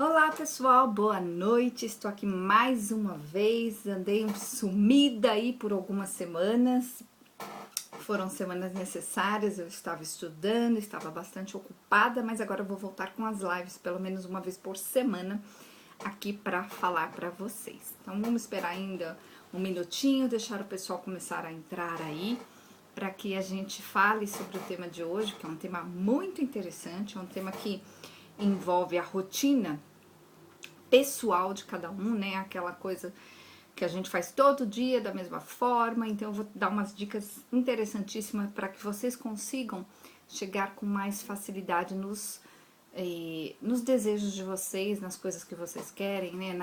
Olá pessoal, boa noite, estou aqui mais uma vez, andei sumida aí por algumas semanas, foram semanas necessárias, eu estava estudando, estava bastante ocupada, mas agora eu vou voltar com as lives pelo menos uma vez por semana aqui para falar para vocês. Então vamos esperar ainda um minutinho, deixar o pessoal começar a entrar aí, para que a gente fale sobre o tema de hoje, que é um tema muito interessante, é um tema que envolve a rotina pessoal de cada um, né? Aquela coisa que a gente faz todo dia da mesma forma. Então eu vou dar umas dicas interessantíssimas para que vocês consigam chegar com mais facilidade nos desejos de vocês, nas coisas que vocês querem, né?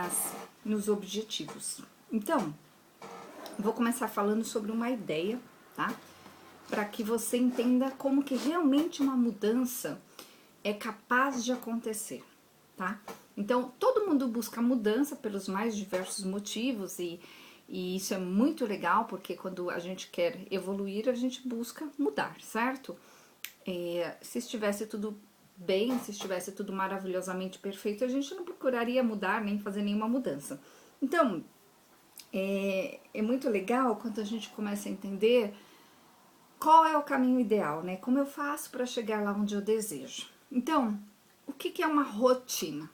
Nos objetivos. Então, vou começar falando sobre uma ideia, tá? Para que você entenda como que realmente uma mudança é capaz de acontecer, tá? Então, todo mundo busca mudança pelos mais diversos motivos e isso é muito legal, porque quando a gente quer evoluir, a gente busca mudar, certo? Se estivesse tudo bem, se estivesse tudo maravilhosamente perfeito, a gente não procuraria mudar nem fazer nenhuma mudança. Então, é muito legal quando a gente começa a entender qual é o caminho ideal, né? Como eu faço para chegar lá onde eu desejo. Então, o que é uma rotina?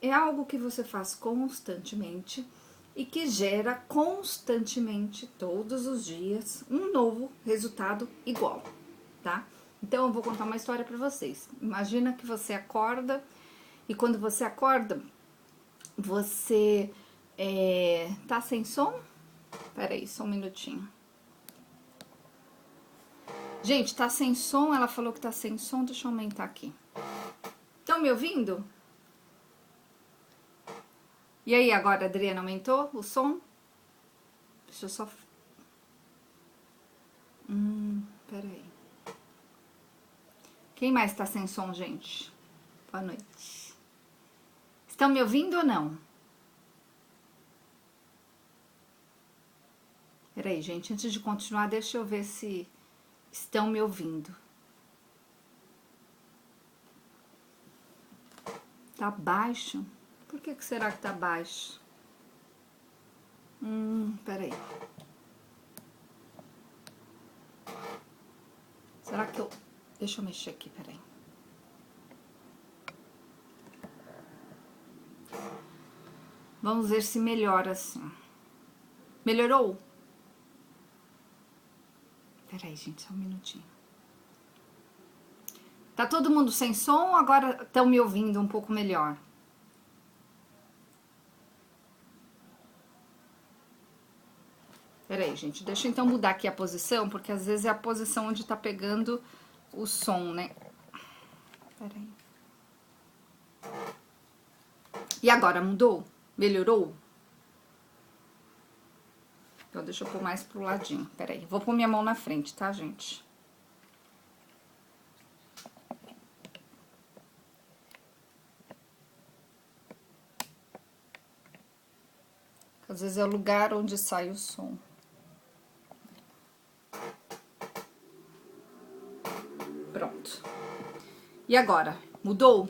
É algo que você faz constantemente e que gera constantemente, todos os dias, um novo resultado igual, tá? Então eu vou contar uma história para vocês. Imagina que você acorda e quando você acorda, você tá sem som? Peraí, só um minutinho. Gente, tá sem som? Ela falou que tá sem som, deixa eu aumentar aqui. Estão me ouvindo? E aí, agora, Adriana, aumentou o som? Deixa eu só... peraí. Quem mais tá sem som, gente? Boa noite. Estão me ouvindo ou não? Peraí, gente, antes de continuar, deixa eu ver se estão me ouvindo. Tá baixo? Por que será que tá baixo? Peraí. Será que eu... Deixa eu mexer aqui, peraí. Vamos ver se melhora assim. Melhorou? Peraí, gente, só um minutinho. Tá todo mundo sem som ou agora estão me ouvindo um pouco melhor? Peraí, gente, deixa eu então mudar aqui a posição, porque às vezes é a posição onde tá pegando o som, né? Peraí. E agora, mudou? Melhorou? Então, deixa eu pôr mais pro ladinho. Peraí, vou pôr minha mão na frente, tá, gente? Às vezes é o lugar onde sai o som. Pronto. E agora? Mudou?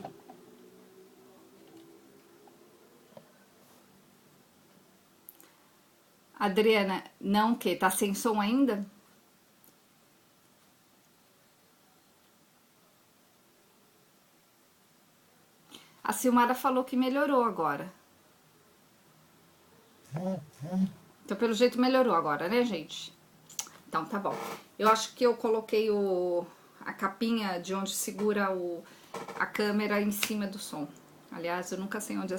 Adriana, não que? Tá sem som ainda? A Silmara falou que melhorou agora. Então, pelo jeito, melhorou agora, né, gente? Então, tá bom. Eu acho que eu coloquei a capinha de onde segura a câmera em cima do som. Aliás, eu nunca sei onde é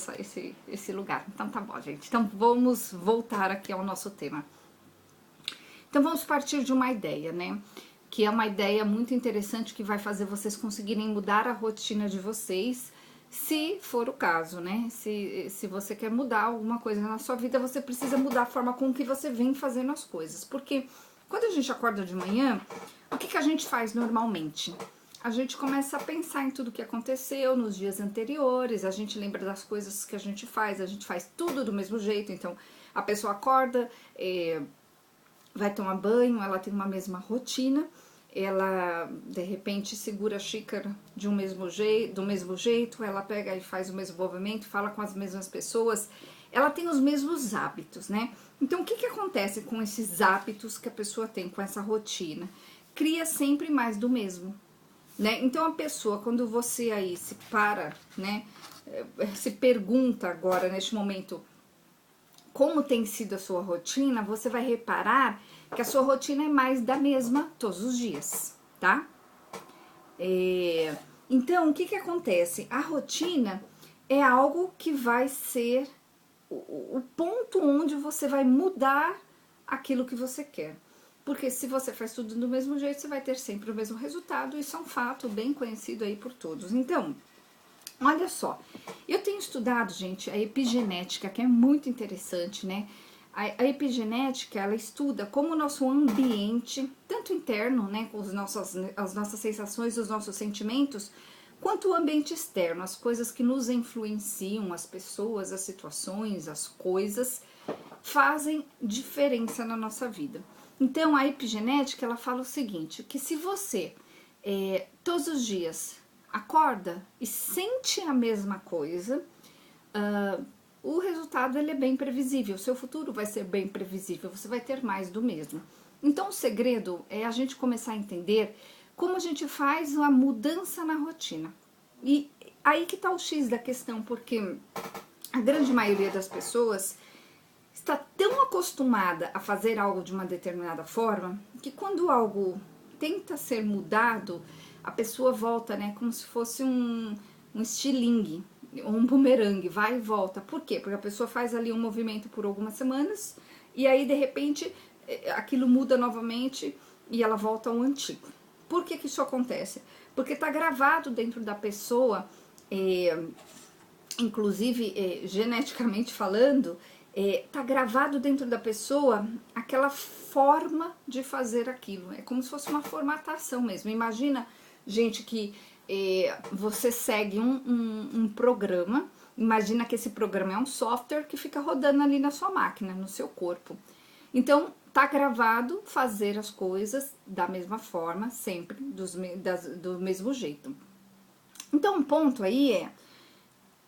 esse lugar. Então, tá bom, gente. Então, vamos voltar aqui ao nosso tema. Então, vamos partir de uma ideia, né? Que é uma ideia muito interessante que vai fazer vocês conseguirem mudar a rotina de vocês, se for o caso, né? Se você quer mudar alguma coisa na sua vida, você precisa mudar a forma com que você vem fazendo as coisas. Porque quando a gente acorda de manhã, o que a gente faz normalmente? A gente começa a pensar em tudo que aconteceu nos dias anteriores, a gente lembra das coisas que a gente faz tudo do mesmo jeito. Então, a pessoa acorda, vai tomar banho, ela tem uma mesma rotina, ela de repente segura a xícara de um mesmo jeito, do mesmo jeito, ela pega e faz o mesmo movimento, fala com as mesmas pessoas, ela tem os mesmos hábitos, né? Então o que que acontece com esses hábitos que a pessoa tem, com essa rotina? Cria sempre mais do mesmo, né? Então a pessoa, quando você aí se para, né, se pergunta agora neste momento como tem sido a sua rotina, você vai reparar que a sua rotina é mais da mesma todos os dias, tá? Então, o que que acontece? A rotina é algo que vai ser o ponto onde você vai mudar aquilo que você quer. Porque se você faz tudo do mesmo jeito, você vai ter sempre o mesmo resultado. Isso é um fato bem conhecido aí por todos. Então, olha só, eu tenho estudado, gente, a epigenética, que é muito interessante, né? A epigenética, ela estuda como o nosso ambiente, tanto interno, né, com as nossas sensações, os nossos sentimentos, quanto o ambiente externo, as coisas que nos influenciam, as pessoas, as situações, as coisas, fazem diferença na nossa vida. Então, a epigenética, ela fala o seguinte, que se você, todos os dias, acorda e sente a mesma coisa, o resultado ele é bem previsível, o seu futuro vai ser bem previsível, você vai ter mais do mesmo. Então o segredo é a gente começar a entender como a gente faz a mudança na rotina. E aí que tá o X da questão, porque a grande maioria das pessoas está tão acostumada a fazer algo de uma determinada forma, que quando algo tenta ser mudado, a pessoa volta, né, como se fosse um estilingue, um bumerangue, vai e volta. Por quê? Porque a pessoa faz ali um movimento por algumas semanas e aí de repente aquilo muda novamente e ela volta ao antigo. Por que que isso acontece? Porque tá gravado dentro da pessoa, inclusive geneticamente falando, tá gravado dentro da pessoa aquela forma de fazer aquilo. É como se fosse uma formatação mesmo. Imagina, gente, que você segue um programa, imagina que esse programa é um software que fica rodando ali na sua máquina, no seu corpo. Então, tá gravado fazer as coisas da mesma forma, sempre do mesmo jeito. Então, um ponto aí é,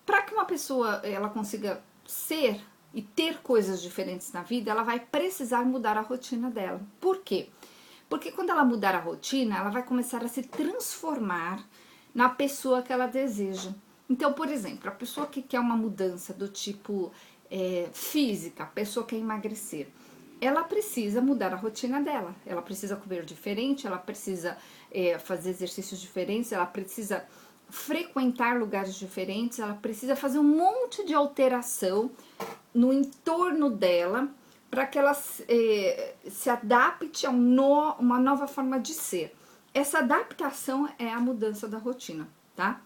para que uma pessoa ela consiga ser e ter coisas diferentes na vida, ela vai precisar mudar a rotina dela. Por quê? Porque quando ela mudar a rotina, ela vai começar a se transformar na pessoa que ela deseja. Então, por exemplo, a pessoa que quer uma mudança do tipo física, a pessoa que quer emagrecer, ela precisa mudar a rotina dela. Ela precisa comer diferente, ela precisa fazer exercícios diferentes, ela precisa frequentar lugares diferentes, ela precisa fazer um monte de alteração no entorno dela para que ela se adapte a uma nova forma de ser. Essa adaptação é a mudança da rotina, tá?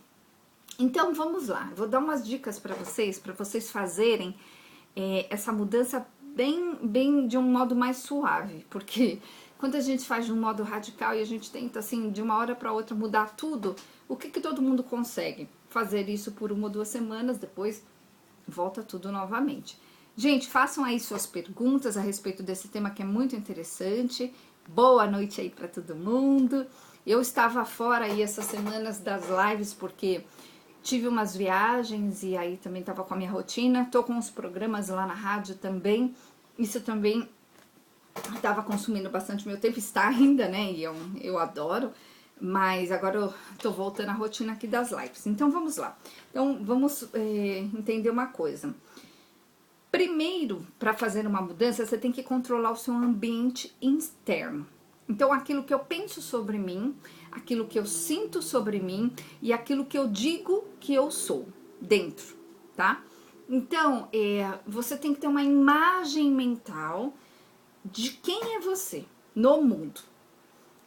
Então vamos lá, eu vou dar umas dicas para vocês fazerem essa mudança bem de um modo mais suave, porque quando a gente faz de um modo radical e a gente tenta assim de uma hora para outra mudar tudo, o que todo mundo consegue? Fazer isso por 1 ou 2 semanas, depois volta tudo novamente. Gente, façam aí suas perguntas a respeito desse tema que é muito interessante. Boa noite aí para todo mundo. Eu estava fora aí essas semanas das lives porque tive umas viagens e aí também estava com a minha rotina. Tô com os programas lá na rádio também. Isso também estava consumindo bastante meu tempo, está ainda, né? E eu adoro. Mas agora eu tô voltando à rotina aqui das lives. Então vamos lá. Então vamos entender uma coisa. Primeiro, para fazer uma mudança, você tem que controlar o seu ambiente interno. Então, aquilo que eu penso sobre mim, aquilo que eu sinto sobre mim e aquilo que eu digo que eu sou dentro, tá? Então, você tem que ter uma imagem mental de quem é você no mundo.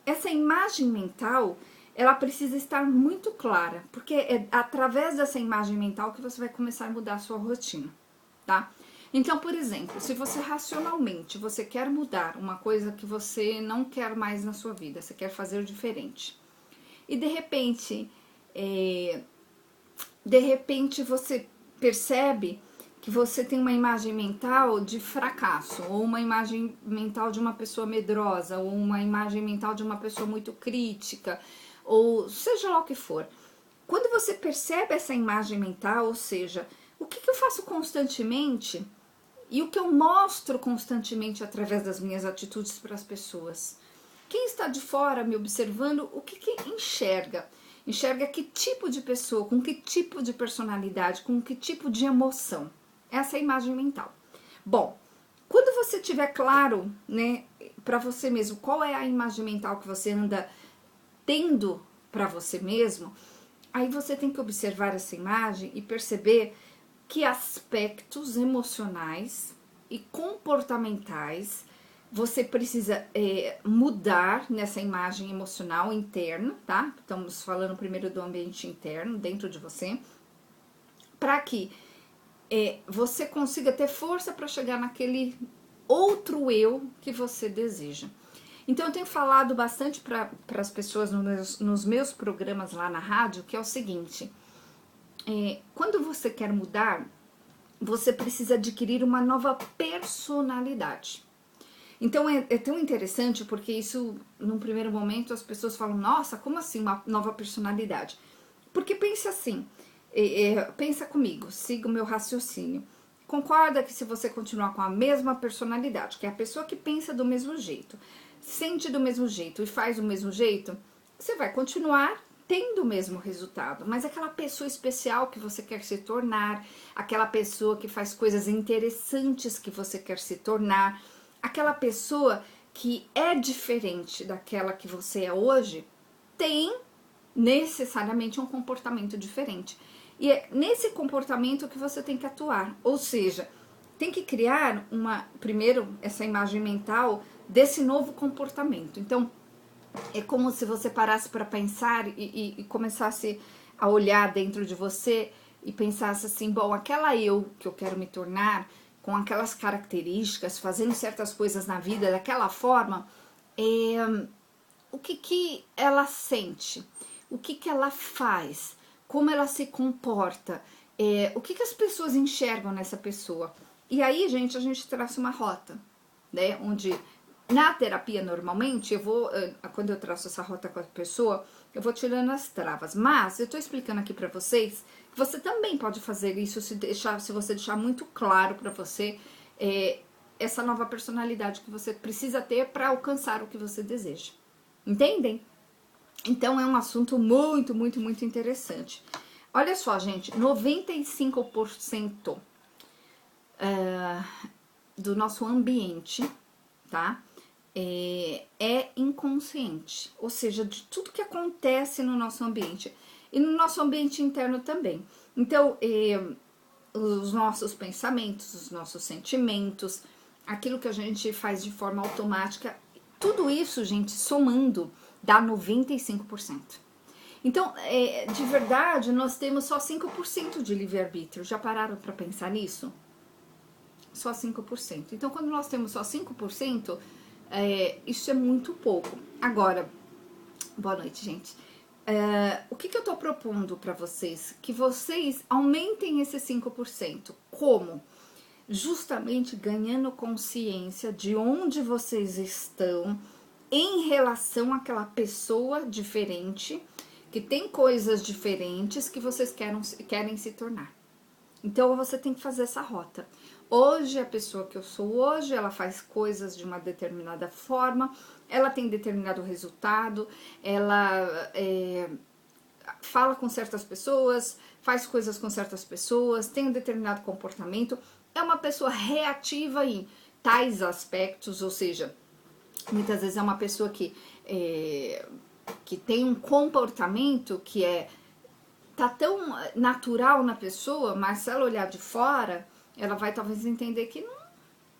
Essa imagem mental, ela precisa estar muito clara, porque é através dessa imagem mental que você vai começar a mudar a sua rotina, tá? Então, por exemplo, se você racionalmente você quer mudar uma coisa que você não quer mais na sua vida, você quer fazer diferente, e de repente você percebe que você tem uma imagem mental de fracasso, ou uma imagem mental de uma pessoa medrosa, ou uma imagem mental de uma pessoa muito crítica, ou seja lá o que for. Quando você percebe essa imagem mental, ou seja, o que eu faço constantemente e o que eu mostro constantemente através das minhas atitudes para as pessoas. Quem está de fora me observando, o que enxerga? Enxerga que tipo de pessoa, com que tipo de personalidade, com que tipo de emoção. Essa é a imagem mental. Bom, quando você tiver claro, né, para você mesmo, qual é a imagem mental que você anda tendo para você mesmo, aí você tem que observar essa imagem e perceber que aspectos emocionais e comportamentais você precisa mudar nessa imagem emocional interna, tá? Estamos falando primeiro do ambiente interno, dentro de você, para que você consiga ter força para chegar naquele outro eu que você deseja. Então eu tenho falado bastante para as pessoas nos meus programas lá na rádio, que é o seguinte, quando você quer mudar, você precisa adquirir uma nova personalidade. Então é tão interessante porque isso, num primeiro momento, as pessoas falam, nossa, como assim uma nova personalidade? Porque pensa assim, pensa comigo, siga o meu raciocínio. Concorda que se você continuar com a mesma personalidade, que é a pessoa que pensa do mesmo jeito, sente do mesmo jeito e faz do mesmo jeito, você vai continuar tendo o mesmo resultado, mas aquela pessoa especial que você quer se tornar, aquela pessoa que faz coisas interessantes que você quer se tornar, aquela pessoa que é diferente daquela que você é hoje, tem necessariamente um comportamento diferente. E é nesse comportamento que você tem que atuar, ou seja, tem que criar primeiro essa imagem mental desse novo comportamento. Então, é como se você parasse para pensar e começasse a olhar dentro de você e pensasse assim, bom, aquela eu que eu quero me tornar, com aquelas características, fazendo certas coisas na vida daquela forma, o que ela sente, o que ela faz, como ela se comporta, o que as pessoas enxergam nessa pessoa. E aí, gente, a gente traça uma rota, né, onde na terapia normalmente, quando eu traço essa rota com a pessoa, eu vou tirando as travas, mas eu tô explicando aqui pra vocês que você também pode fazer isso se você deixar muito claro pra você essa nova personalidade que você precisa ter pra alcançar o que você deseja. Entendem? Então é um assunto muito, muito, muito interessante. Olha só, gente, 95% do nosso ambiente, tá? É inconsciente, ou seja, de tudo que acontece no nosso ambiente e no nosso ambiente interno também. Então, os nossos pensamentos, os nossos sentimentos, aquilo que a gente faz de forma automática, tudo isso, gente, somando, dá 95%. Então, de verdade, nós temos só 5% de livre-arbítrio. Já pararam para pensar nisso? Só 5%. Então, quando nós temos só 5%, isso é muito pouco. Agora, boa noite, gente. O que eu tô propondo para vocês? Que vocês aumentem esse 5%. Como? Justamente ganhando consciência de onde vocês estão em relação àquela pessoa diferente, que tem coisas diferentes que vocês querem se tornar. Então, você tem que fazer essa rota. Hoje, a pessoa que eu sou hoje, ela faz coisas de uma determinada forma, ela tem determinado resultado, ela fala com certas pessoas, faz coisas com certas pessoas, tem um determinado comportamento, é uma pessoa reativa em tais aspectos, ou seja, muitas vezes é uma pessoa que tem um comportamento que tá tão natural na pessoa, mas se ela olhar de fora, ela vai talvez entender que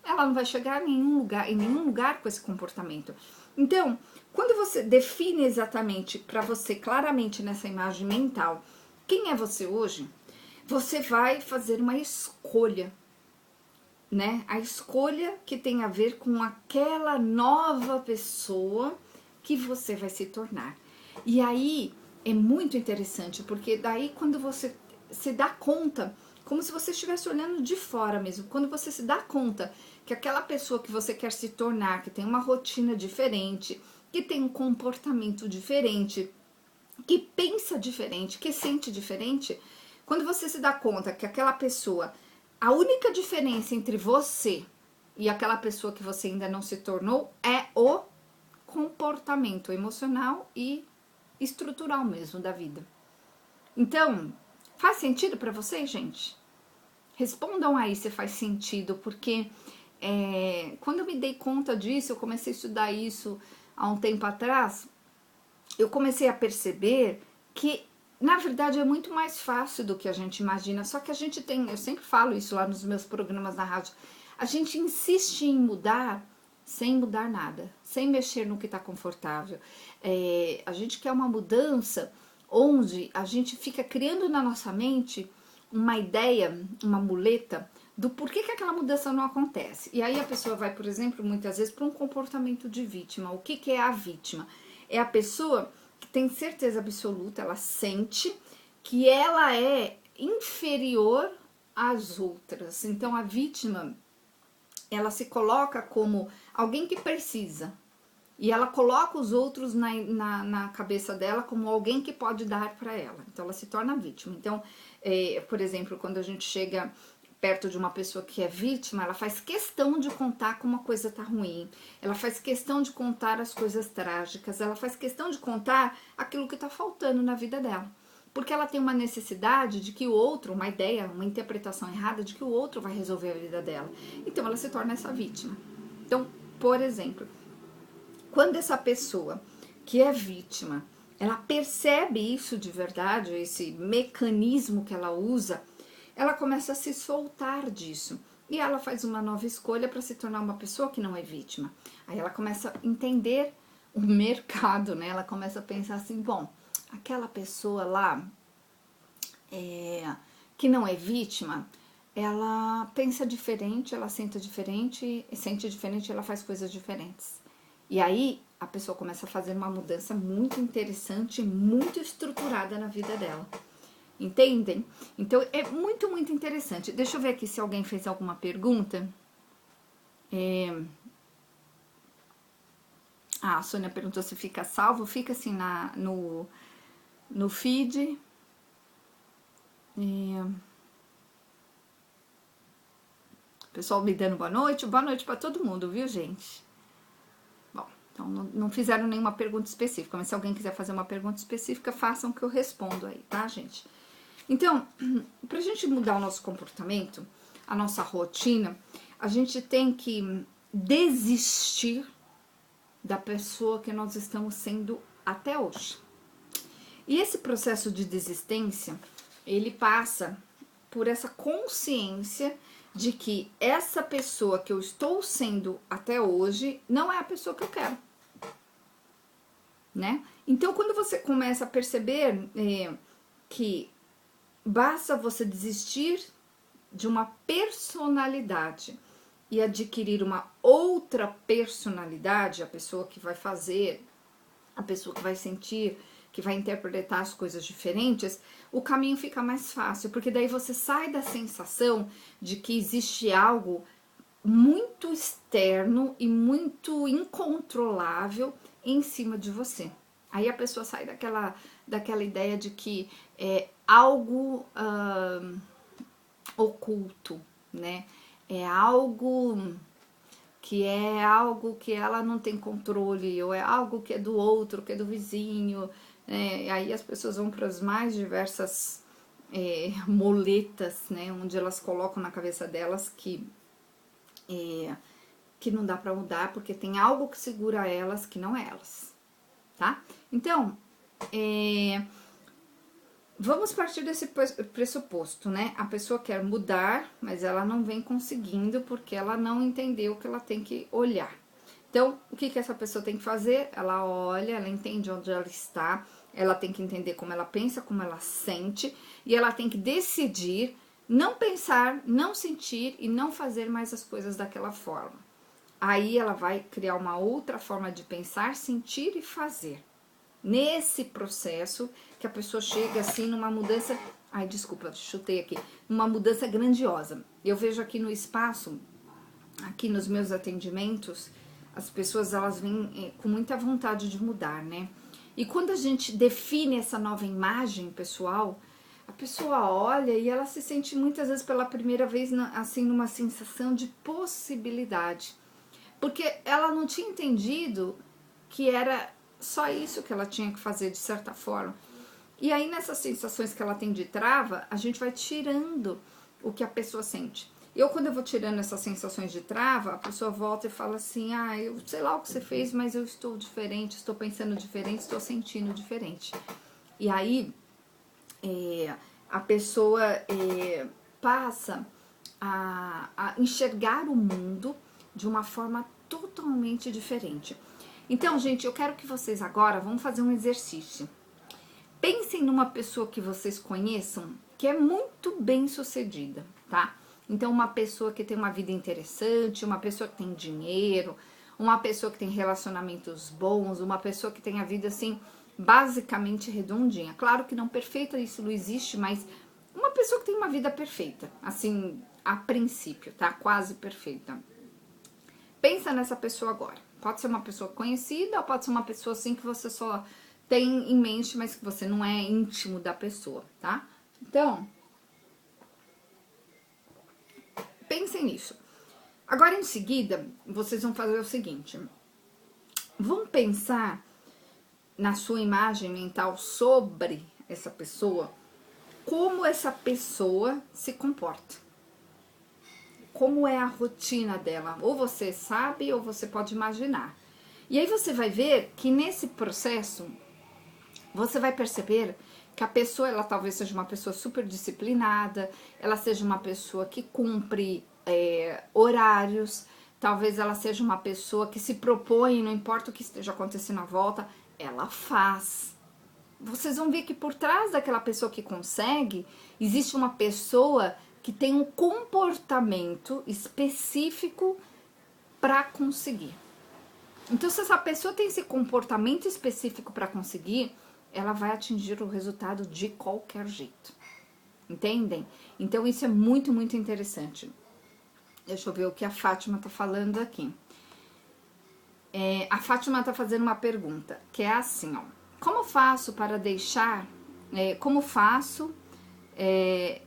ela não vai chegar em nenhum lugar com esse comportamento. Então, quando você define exatamente para você claramente nessa imagem mental quem é você hoje, você vai fazer uma escolha, né? A escolha que tem a ver com aquela nova pessoa que você vai se tornar. E aí é muito interessante, porque daí quando você se dá conta como se você estivesse olhando de fora mesmo. Quando você se dá conta que aquela pessoa que você quer se tornar, que tem uma rotina diferente, que tem um comportamento diferente, que pensa diferente, que sente diferente, quando você se dá conta que aquela pessoa, a única diferença entre você e aquela pessoa que você ainda não se tornou é o comportamento emocional e estrutural mesmo da vida. Então, faz sentido para vocês, gente? Respondam aí se faz sentido, porque quando eu me dei conta disso, eu comecei a estudar isso há um tempo atrás, eu comecei a perceber que, na verdade, é muito mais fácil do que a gente imagina, só que a gente tem, eu sempre falo isso lá nos meus programas na rádio, a gente insiste em mudar sem mudar nada, sem mexer no que está confortável. A gente quer uma mudança onde a gente fica criando na nossa mente uma ideia, uma muleta do porquê que aquela mudança não acontece. E aí a pessoa vai, por exemplo, muitas vezes para um comportamento de vítima. O que é a vítima? É a pessoa que tem certeza absoluta, ela sente que ela é inferior às outras. Então a vítima, ela se coloca como alguém que precisa. E ela coloca os outros na cabeça dela como alguém que pode dar para ela. Então ela se torna vítima. Então, por exemplo, quando a gente chega perto de uma pessoa que é vítima, ela faz questão de contar como a coisa tá ruim. Ela faz questão de contar as coisas trágicas. Ela faz questão de contar aquilo que tá faltando na vida dela. Porque ela tem uma necessidade de que o outro, uma ideia, uma interpretação errada de que o outro vai resolver a vida dela. Então ela se torna essa vítima. Então, por exemplo, quando essa pessoa que é vítima, ela percebe isso de verdade, esse mecanismo que ela usa, ela começa a se soltar disso. E ela faz uma nova escolha para se tornar uma pessoa que não é vítima. Aí ela começa a entender o mercado, né? Ela começa a pensar assim, bom, aquela pessoa lá que não é vítima, ela pensa diferente, ela sente diferente, ela faz coisas diferentes. E aí a pessoa começa a fazer uma mudança muito interessante, muito estruturada na vida dela. Entendem? Então é muito, muito interessante. Deixa eu ver aqui se alguém fez alguma pergunta. A Sônia perguntou se fica salvo. Fica assim no feed. Pessoal me dando boa noite. Boa noite para todo mundo, viu, gente? Bom, então não fizeram nenhuma pergunta específica, mas se alguém quiser fazer uma pergunta específica, façam que eu respondo aí, tá, gente? Então, pra gente mudar o nosso comportamento, a nossa rotina, a gente tem que desistir da pessoa que nós estamos sendo até hoje. E esse processo de desistência, ele passa por essa consciência de que essa pessoa que eu estou sendo até hoje não é a pessoa que eu quero, né? Então, quando você começa a perceber que basta você desistir de uma personalidade e adquirir uma outra personalidade, a pessoa que vai fazer, a pessoa que vai sentir, que vai interpretar as coisas diferentes, o caminho fica mais fácil, porque daí você sai da sensação de que existe algo muito externo e muito incontrolável em cima de você. Aí a pessoa sai daquela ideia de que é algo oculto, né? É algo que ela não tem controle, ou é algo que é do outro, que é do vizinho, né? Aí as pessoas vão para as mais diversas moletas, né? Onde elas colocam na cabeça delas que não dá para mudar, porque tem algo que segura elas que não é elas, tá? Então, vamos partir desse pressuposto, né? A pessoa quer mudar, mas ela não vem conseguindo porque ela não entendeu que ela tem que olhar. Então, o que essa pessoa tem que fazer? Ela olha, ela entende onde ela está, ela tem que entender como ela pensa, como ela sente, e ela tem que decidir não pensar, não sentir e não fazer mais as coisas daquela forma. Aí ela vai criar uma outra forma de pensar, sentir e fazer. Nesse processo que a pessoa chega assim numa mudança Ai, desculpa, chutei aqui. Uma mudança grandiosa. Eu vejo aqui no espaço, aqui nos meus atendimentos, as pessoas elas vêm com muita vontade de mudar, né? E quando a gente define essa nova imagem pessoal, a pessoa olha e ela se sente muitas vezes pela primeira vez assim numa sensação de possibilidade. Porque ela não tinha entendido que era só isso que ela tinha que fazer de certa forma. E aí nessas sensações que ela tem de trava, a gente vai tirando o que a pessoa sente. Quando eu vou tirando essas sensações de trava, a pessoa volta e fala assim, eu sei lá o que você fez, mas eu estou diferente, estou pensando diferente, estou sentindo diferente. E aí, a pessoa passa a enxergar o mundo de uma forma totalmente diferente. Então, gente, eu quero que vocês agora vão fazer um exercício. Pensem numa pessoa que vocês conheçam, que é muito bem sucedida, tá? Então, uma pessoa que tem uma vida interessante, uma pessoa que tem dinheiro, uma pessoa que tem relacionamentos bons, uma pessoa que tem a vida, assim, basicamente redondinha. Claro que não perfeita, isso não existe, mas uma pessoa que tem uma vida perfeita, assim, a princípio, tá? Quase perfeita. Pensa nessa pessoa agora. Pode ser uma pessoa conhecida ou pode ser uma pessoa, assim, que você só tem em mente, mas que você não é íntimo da pessoa, tá? Então, pensem nisso. Agora, em seguida, vocês vão fazer o seguinte. Vão pensar na sua imagem mental sobre essa pessoa, como essa pessoa se comporta. Como é a rotina dela. Ou você sabe, ou você pode imaginar. E aí você vai ver que nesse processo, você vai perceber que a pessoa, ela talvez seja uma pessoa super disciplinada, ela seja uma pessoa que cumpre horários, talvez ela seja uma pessoa que se propõe, não importa o que esteja acontecendo à volta, ela faz. Vocês vão ver que por trás daquela pessoa que consegue, existe uma pessoa que tem um comportamento específico para conseguir. Então, se essa pessoa tem esse comportamento específico para conseguir, ela vai atingir o resultado de qualquer jeito. Entendem? Então, isso é muito, muito interessante. Deixa eu ver o que a Fátima tá falando aqui. A Fátima tá fazendo uma pergunta, que é assim, ó. Como faço para deixar...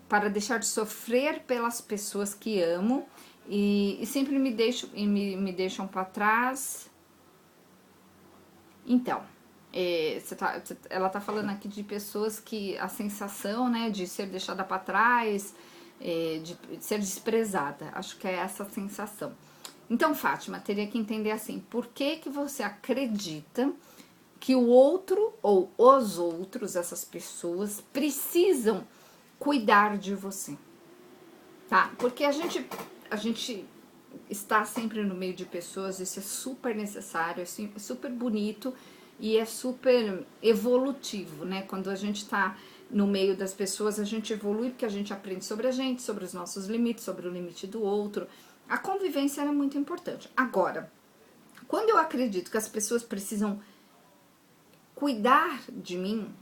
para deixar de sofrer pelas pessoas que amo e sempre me deixam para trás? Então, ela tá falando aqui de pessoas que a sensação, né, de ser deixada para trás, de ser desprezada. Acho que é essa sensação. Então, Fátima, teria que entender assim, por que você acredita que o outro ou os outros, essas pessoas, precisam cuidar de você, tá? Porque a gente está sempre no meio de pessoas, isso é super necessário, é super bonito e é super evolutivo, né? Quando a gente tá no meio das pessoas, a gente evolui porque a gente aprende sobre a gente, sobre os nossos limites, sobre o limite do outro. A convivência é muito importante. Agora, quando eu acredito que as pessoas precisam cuidar de mim,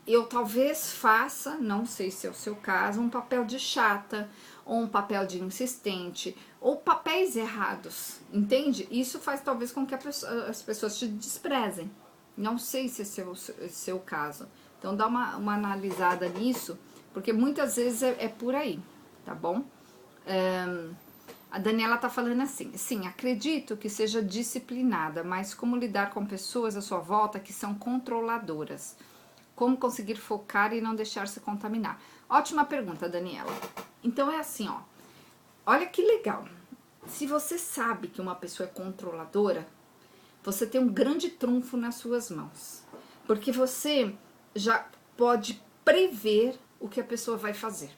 eu talvez faça, não sei se é o seu caso, um papel de chata, ou um papel de insistente, ou papéis errados, entende? Isso faz talvez com que as pessoas te desprezem. Não sei se esse é o seu caso. Então dá uma analisada nisso, porque muitas vezes é por aí, tá bom? A Daniela tá falando assim, sim, acredito que seja disciplinada, mas como lidar com pessoas à sua volta que são controladoras? Como conseguir focar e não deixar se contaminar? Ótima pergunta, Daniela. Então é assim, ó. Olha que legal. Se você sabe que uma pessoa é controladora, você tem um grande trunfo nas suas mãos. Porque você já pode prever o que a pessoa vai fazer,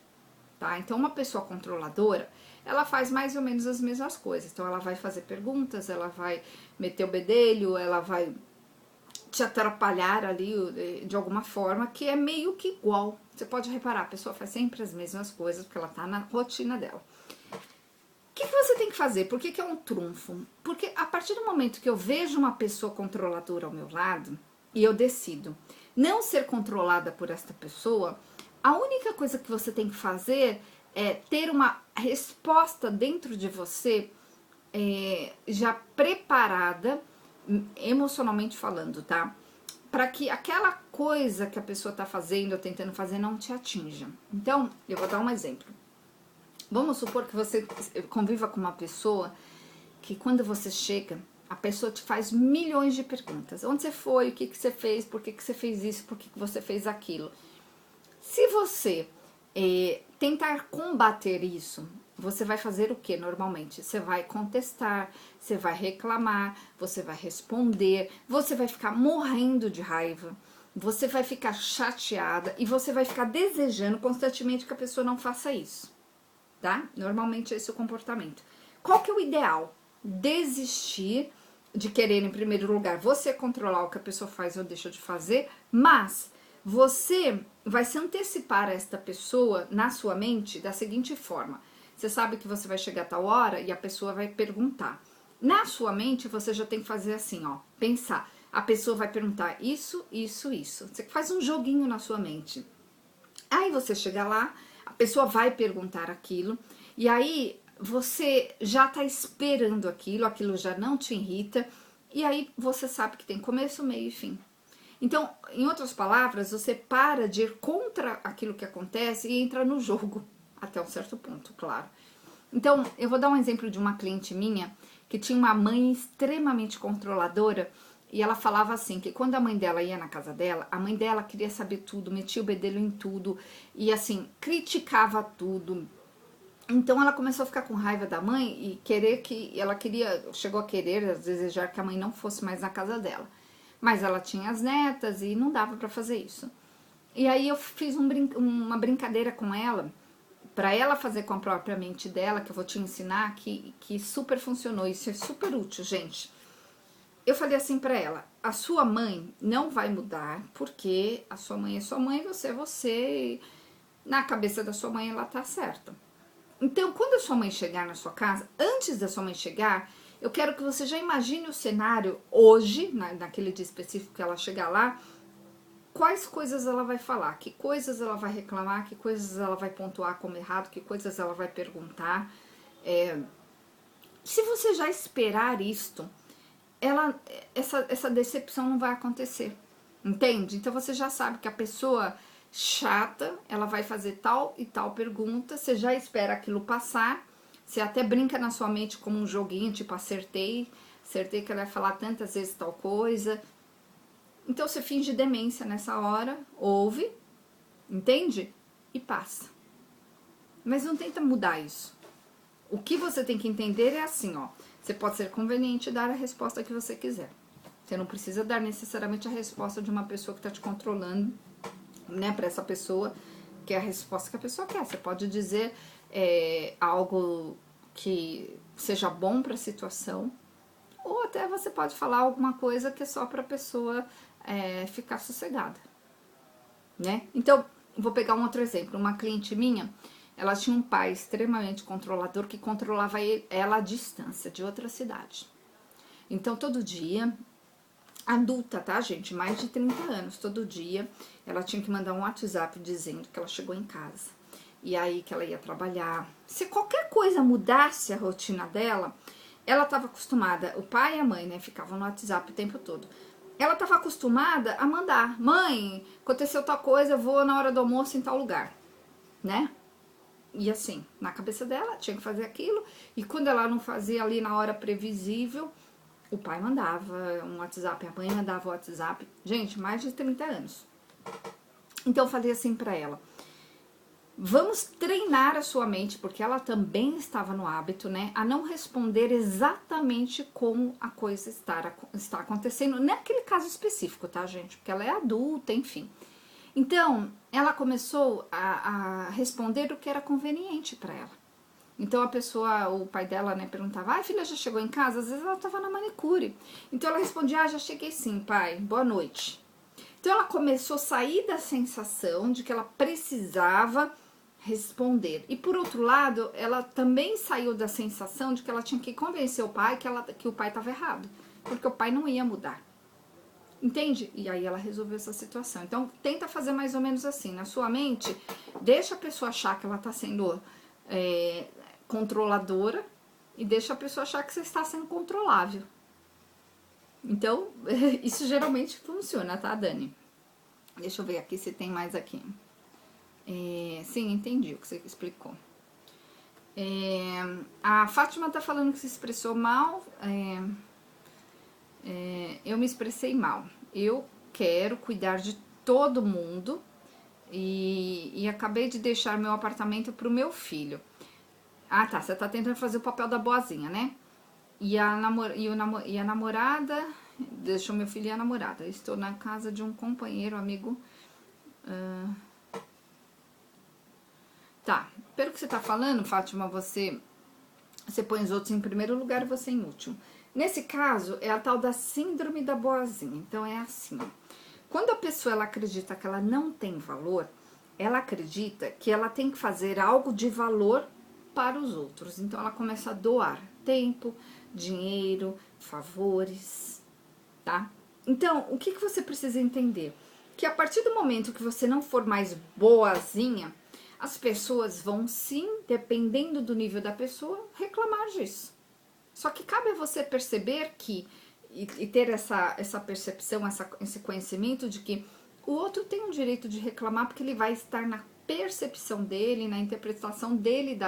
tá? Então uma pessoa controladora, ela faz mais ou menos as mesmas coisas. Então ela vai fazer perguntas, ela vai meter o bedelho, ela vai te atrapalhar ali de alguma forma, que é meio que igual. Você pode reparar, a pessoa faz sempre as mesmas coisas, porque ela tá na rotina dela. O que você tem que fazer? Por que é um trunfo? Porque a partir do momento que eu vejo uma pessoa controladora ao meu lado, e eu decido não ser controlada por esta pessoa, A única coisa que você tem que fazer é ter uma resposta dentro de você já preparada, emocionalmente falando, tá? Para que aquela coisa que a pessoa tá fazendo ou tentando fazer não te atinja. Então, eu vou dar um exemplo. Vamos supor que você conviva com uma pessoa que quando você chega, a pessoa te faz milhões de perguntas. Onde você foi? O que você fez? Por que você fez isso? Por que você fez aquilo? Se você tentar combater isso, você vai fazer o que normalmente? Você vai contestar, você vai reclamar, você vai responder, você vai ficar morrendo de raiva, você vai ficar chateada e você vai ficar desejando constantemente que a pessoa não faça isso, tá? Normalmente esse é o comportamento. Qual que é o ideal? Desistir de querer, em primeiro lugar, você controlar o que a pessoa faz ou deixa de fazer, mas você vai se antecipar a esta pessoa na sua mente da seguinte forma. Você sabe que você vai chegar a tal hora e a pessoa vai perguntar. Na sua mente, você já tem que fazer assim, ó, pensar. A pessoa vai perguntar isso, isso, isso. Você faz um joguinho na sua mente. Aí você chega lá, a pessoa vai perguntar aquilo, e aí você já tá esperando aquilo já não te irrita, e aí você sabe que tem começo, meio e fim. Então, em outras palavras, você para de ir contra aquilo que acontece e entra no jogo, até um certo ponto, claro. Então, eu vou dar um exemplo de uma cliente minha que tinha uma mãe extremamente controladora e ela falava assim, que quando a mãe dela ia na casa dela, a mãe dela queria saber tudo, metia o bedelho em tudo e assim, criticava tudo. Então ela começou a ficar com raiva da mãe e chegou a querer, a desejar que a mãe não fosse mais na casa dela. Mas ela tinha as netas e não dava pra fazer isso. E aí eu fiz uma brincadeira com ela, pra ela fazer com a própria mente dela, que eu vou te ensinar, que super funcionou. Isso é super útil, gente. Eu falei assim pra ela, a sua mãe não vai mudar, porque a sua mãe é sua mãe, você é você, e na cabeça da sua mãe ela tá certa. Então, quando a sua mãe chegar na sua casa, antes da sua mãe chegar, eu quero que você já imagine o cenário hoje, naquele dia específico que ela chegar lá, quais coisas ela vai falar, que coisas ela vai reclamar, que coisas ela vai pontuar como errado, que coisas ela vai perguntar. Se você já esperar isto, essa decepção não vai acontecer, entende? Então você já sabe que a pessoa chata, ela vai fazer tal e tal pergunta, você já espera aquilo passar, você até brinca na sua mente como um joguinho, tipo acertei que ela vai falar tantas vezes tal coisa. Então você finge demência nessa hora, ouve, entende? E passa. Mas não tenta mudar isso. O que você tem que entender é assim, ó. Você pode ser conveniente dar a resposta que você quiser. Você não precisa dar necessariamente a resposta de uma pessoa que está te controlando, né, para essa pessoa, que é a resposta que a pessoa quer. Você pode dizer algo que seja bom para a situação, ou até você pode falar alguma coisa que é só para a pessoa ficar sossegada, né? Então, vou pegar um outro exemplo. Uma cliente minha, ela tinha um pai extremamente controlador que controlava ela à distância, de outra cidade. Então, todo dia, adulta, tá, gente? Mais de 30 anos, todo dia, ela tinha que mandar um WhatsApp dizendo que ela chegou em casa. E aí que ela ia trabalhar. Se qualquer coisa mudasse a rotina dela, ela estava acostumada, o pai e a mãe, né, ficavam no WhatsApp o tempo todo. Ela estava acostumada a mandar, mãe, aconteceu tal coisa, eu vou na hora do almoço em tal lugar, né? E assim, na cabeça dela, tinha que fazer aquilo. E quando ela não fazia ali na hora previsível, o pai mandava um WhatsApp, a mãe mandava o WhatsApp. Gente, mais de 30 anos. Então eu falei assim pra ela, vamos treinar a sua mente, porque ela também estava no hábito, né, a não responder exatamente como a coisa está acontecendo, naquele caso específico, tá, gente? Porque ela é adulta, enfim. Então, ela começou a responder o que era conveniente para ela. Então, o pai dela, né, perguntava, ai, filha, já chegou em casa? Às vezes ela estava na manicure. Então, ela respondia, já cheguei sim, pai, boa noite. Então, ela começou a sair da sensação de que ela precisava responder. E, por outro lado, ela também saiu da sensação de que ela tinha que convencer o pai que o pai estava errado. Porque o pai não ia mudar. Entende? E aí ela resolveu essa situação. Então, tenta fazer mais ou menos assim. Na sua mente, deixa a pessoa achar que ela tá sendo controladora e deixa a pessoa achar que você está sendo controlável. Então, isso geralmente funciona, tá, Dani? Deixa eu ver aqui se tem mais aqui. Sim, entendi o que você explicou. A Fátima tá falando que se expressou mal. Eu me expressei mal. Eu quero cuidar de todo mundo e acabei de deixar meu apartamento pro meu filho. Ah, tá, você tá tentando fazer o papel da boazinha, né? E a namorada, deixou meu filho e a namorada. Estou na casa de um companheiro, amigo. Tá, pelo que você tá falando, Fátima, você põe os outros em primeiro lugar e você em último. Nesse caso, é a tal da síndrome da boazinha. Então, é assim, ó. Quando a pessoa ela acredita que ela não tem valor, ela acredita que ela tem que fazer algo de valor para os outros. Então, ela começa a doar tempo, dinheiro, favores, tá? Então, o que você precisa entender? Que a partir do momento que você não for mais boazinha, as pessoas vão sim, dependendo do nível da pessoa, reclamar disso. Só que cabe a você perceber que, e ter essa percepção, esse conhecimento de que o outro tem o direito de reclamar porque ele vai estar na percepção dele, na interpretação dele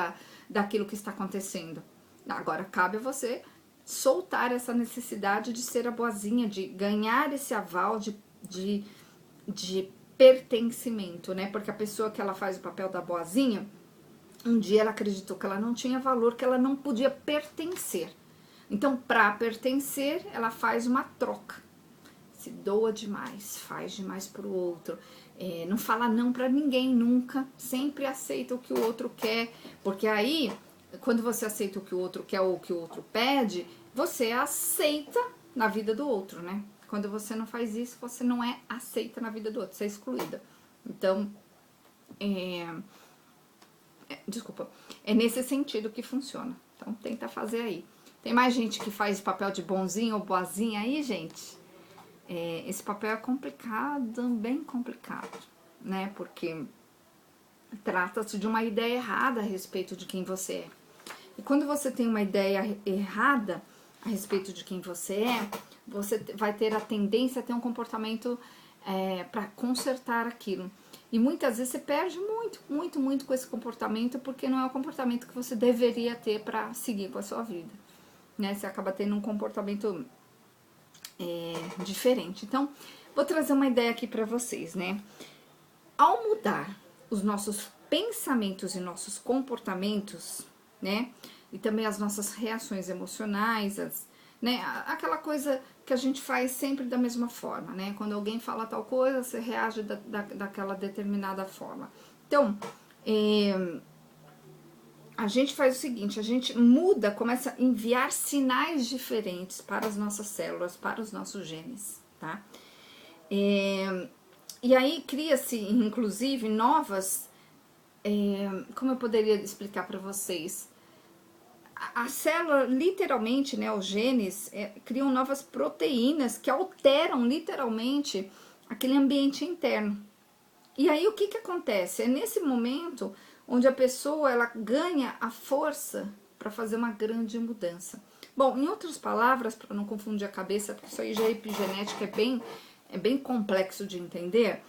daquilo que está acontecendo. Agora, cabe a você soltar essa necessidade de ser a boazinha, de ganhar esse aval de pertencimento, né? Porque a pessoa que ela faz o papel da boazinha, um dia ela acreditou que ela não tinha valor, que ela não podia pertencer. Então, para pertencer, ela faz uma troca. Se doa demais, faz demais pro outro, não fala não para ninguém nunca, sempre aceita o que o outro quer, porque aí, quando você aceita o que o outro quer ou o que o outro pede, você aceita na vida do outro, né? Quando você não faz isso, você não é aceita na vida do outro, você é excluída. Então, desculpa, é nesse sentido que funciona. Então, tenta fazer aí. Tem mais gente que faz papel de bonzinho ou boazinha aí, gente? Esse papel é complicado, bem complicado, né? Porque trata-se de uma ideia errada a respeito de quem você é. E quando você tem uma ideia errada a respeito de quem você é, você vai ter a tendência a ter um comportamento para consertar aquilo. E muitas vezes você perde muito com esse comportamento, porque não é o comportamento que você deveria ter para seguir com a sua vida, né? Você acaba tendo um comportamento diferente. Então, vou trazer uma ideia aqui para vocês, né? Ao mudar os nossos pensamentos e nossos comportamentos, né? E também as nossas reações emocionais, né? Aquela coisa que a gente faz sempre da mesma forma, né? Quando alguém fala tal coisa, você reage daquela determinada forma. Então, a gente faz o seguinte, a gente muda, começa a enviar sinais diferentes para as nossas células, para os nossos genes, tá? E aí cria-se, inclusive, novas... como eu poderia explicar para vocês? A célula, literalmente, né, os genes, criam novas proteínas que alteram, literalmente, aquele ambiente interno. E aí, o que acontece? É nesse momento onde a pessoa ela ganha a força para fazer uma grande mudança. Bom, em outras palavras, para não confundir a cabeça, porque isso aí já é epigenética, é bem complexo de entender,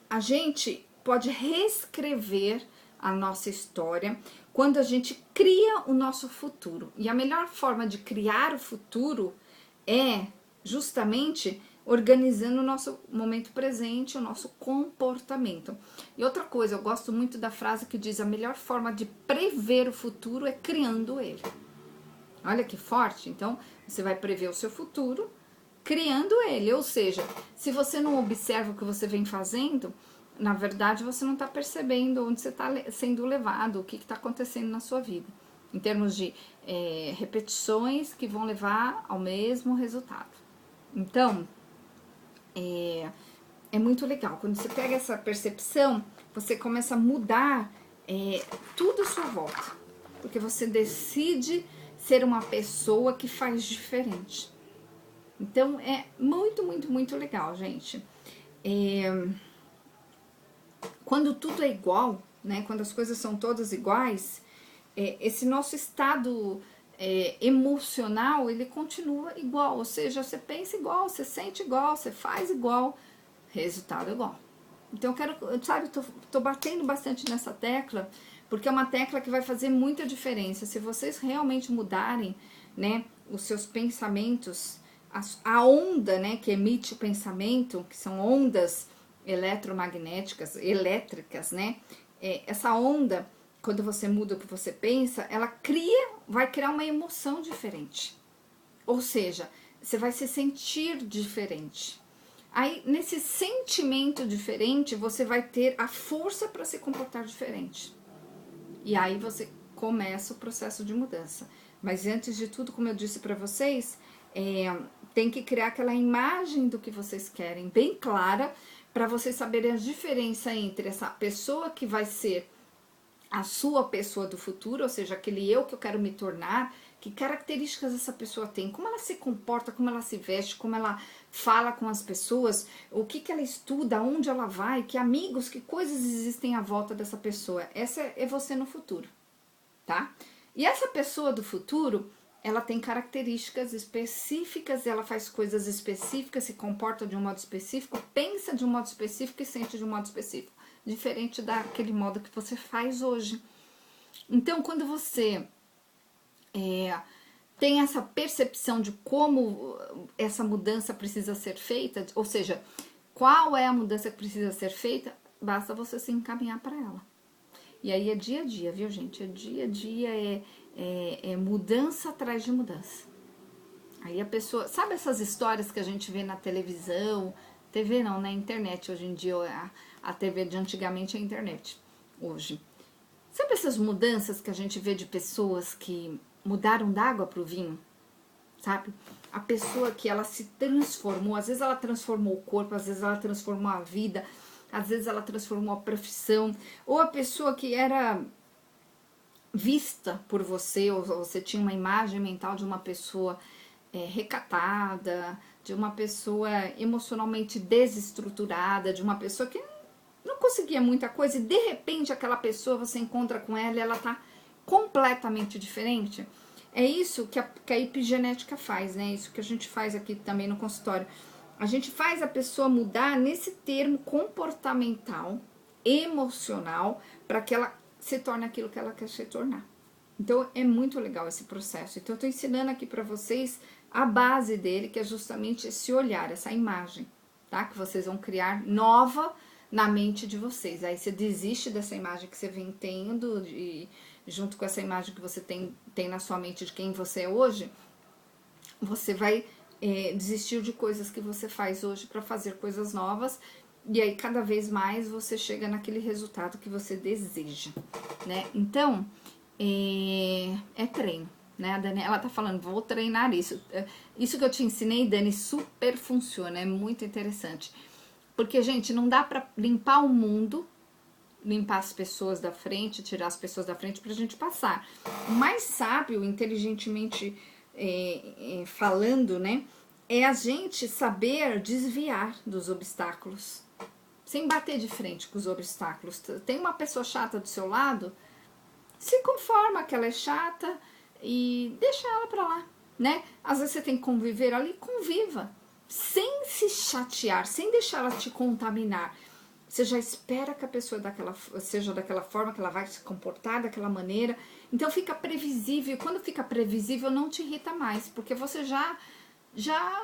a gente pode reescrever a nossa história quando a gente cria o nosso futuro. E a melhor forma de criar o futuro é justamente organizando o nosso momento presente, o nosso comportamento. E outra coisa, eu gosto muito da frase que diz: a melhor forma de prever o futuro é criando ele. Olha que forte. Então, você vai prever o seu futuro criando ele. Ou seja, se você não observa o que você vem fazendo, na verdade, você não está percebendo onde você está sendo levado, o que está acontecendo na sua vida. Em termos de repetições que vão levar ao mesmo resultado. Então, é muito legal. Quando você pega essa percepção, você começa a mudar tudo à sua volta. Porque você decide ser uma pessoa que faz diferente. Então é muito legal, gente. Quando tudo é igual, né? Quando as coisas são todas iguais, esse nosso estado emocional, ele continua igual. Ou seja, você pensa igual, você sente igual, você faz igual, resultado igual. Então eu quero, sabe, tô batendo bastante nessa tecla, porque é uma tecla que vai fazer muita diferença. Se vocês realmente mudarem, né, os seus pensamentos, a onda, né, que emite o pensamento, que são ondas eletromagnéticas, elétricas, né, essa onda, quando você muda o que você pensa, ela vai criar uma emoção diferente. Ou seja, você vai se sentir diferente. Aí, nesse sentimento diferente, você vai ter a força para se comportar diferente. E aí você começa o processo de mudança. Mas antes de tudo, como eu disse para vocês, tem que criar aquela imagem do que vocês querem bem clara, para vocês saberem a diferença entre essa pessoa que vai ser a sua pessoa do futuro, ou seja, aquele eu que eu quero me tornar, que características essa pessoa tem, como ela se comporta, como ela se veste, como ela fala com as pessoas, o que ela estuda, onde ela vai, que amigos, que coisas existem à volta dessa pessoa. Essa é você no futuro, tá? E essa pessoa do futuro, ela tem características específicas, ela faz coisas específicas, se comporta de um modo específico, pensa de um modo específico e sente de um modo específico, diferente daquele modo que você faz hoje. Então, quando você tem essa percepção de como essa mudança precisa ser feita, ou seja, qual é a mudança que precisa ser feita, basta você se encaminhar para ela. E aí é dia a dia, viu, gente? É dia a dia, é mudança atrás de mudança. Aí a pessoa... Sabe essas histórias que a gente vê na televisão? TV não, na internet. Hoje em dia, a TV de antigamente é a internet. Hoje. Sabe essas mudanças que a gente vê de pessoas que mudaram da água para o vinho? Sabe? A pessoa que ela se transformou. Às vezes ela transformou o corpo, às vezes ela transformou a vida... Às vezes ela transformou a profissão, ou a pessoa que era vista por você, ou você tinha uma imagem mental de uma pessoa recatada, de uma pessoa emocionalmente desestruturada, de uma pessoa que não conseguia muita coisa, e de repente aquela pessoa, você encontra com ela e ela tá completamente diferente. É isso que a epigenética faz, né? Isso que a gente faz aqui também no consultório. A gente faz a pessoa mudar nesse termo comportamental, emocional, para que ela se torne aquilo que ela quer se tornar. Então, é muito legal esse processo. Então, eu estou ensinando aqui para vocês a base dele, que é justamente esse olhar, essa imagem, tá? Que vocês vão criar nova na mente de vocês. Aí você desiste dessa imagem que você vem tendo, junto com essa imagem que você tem na sua mente de quem você é hoje, você vai... desistir de coisas que você faz hoje para fazer coisas novas, e aí cada vez mais você chega naquele resultado que você deseja, né? Então, é treino, né? A Dani, ela tá falando, vou treinar isso. Isso que eu te ensinei, Dani, super funciona, é muito interessante. Porque, gente, não dá para limpar o mundo, limpar as pessoas da frente, tirar as pessoas da frente pra gente passar. O mais sábio, inteligentemente falando, né, é a gente saber desviar dos obstáculos, sem bater de frente com os obstáculos. Tem uma pessoa chata do seu lado, se conforma que ela é chata e deixa ela pra lá, né? Às vezes você tem que conviver ali, conviva, sem se chatear, sem deixar ela te contaminar. Você já espera que a pessoa seja daquela forma, que ela vai se comportar daquela maneira. Então fica previsível. Quando fica previsível, não te irrita mais, porque você já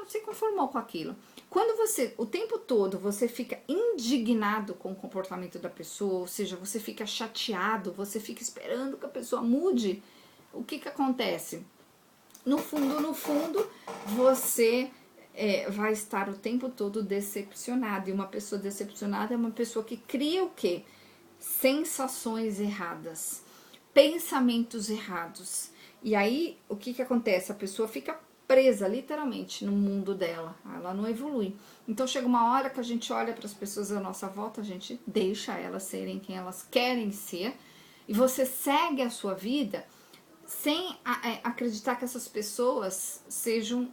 se conformou com aquilo. Quando você, o tempo todo, você fica indignado com o comportamento da pessoa, ou seja, você fica chateado, você fica esperando que a pessoa mude, o que acontece? No fundo, você... vai estar o tempo todo decepcionado. E uma pessoa decepcionada é uma pessoa que cria o quê? Sensações erradas, pensamentos errados. E aí, o que acontece? A pessoa fica presa, literalmente, no mundo dela. Ela não evolui. Então, chega uma hora que a gente olha para as pessoas à nossa volta, a gente deixa elas serem quem elas querem ser, e você segue a sua vida sem acreditar que essas pessoas sejam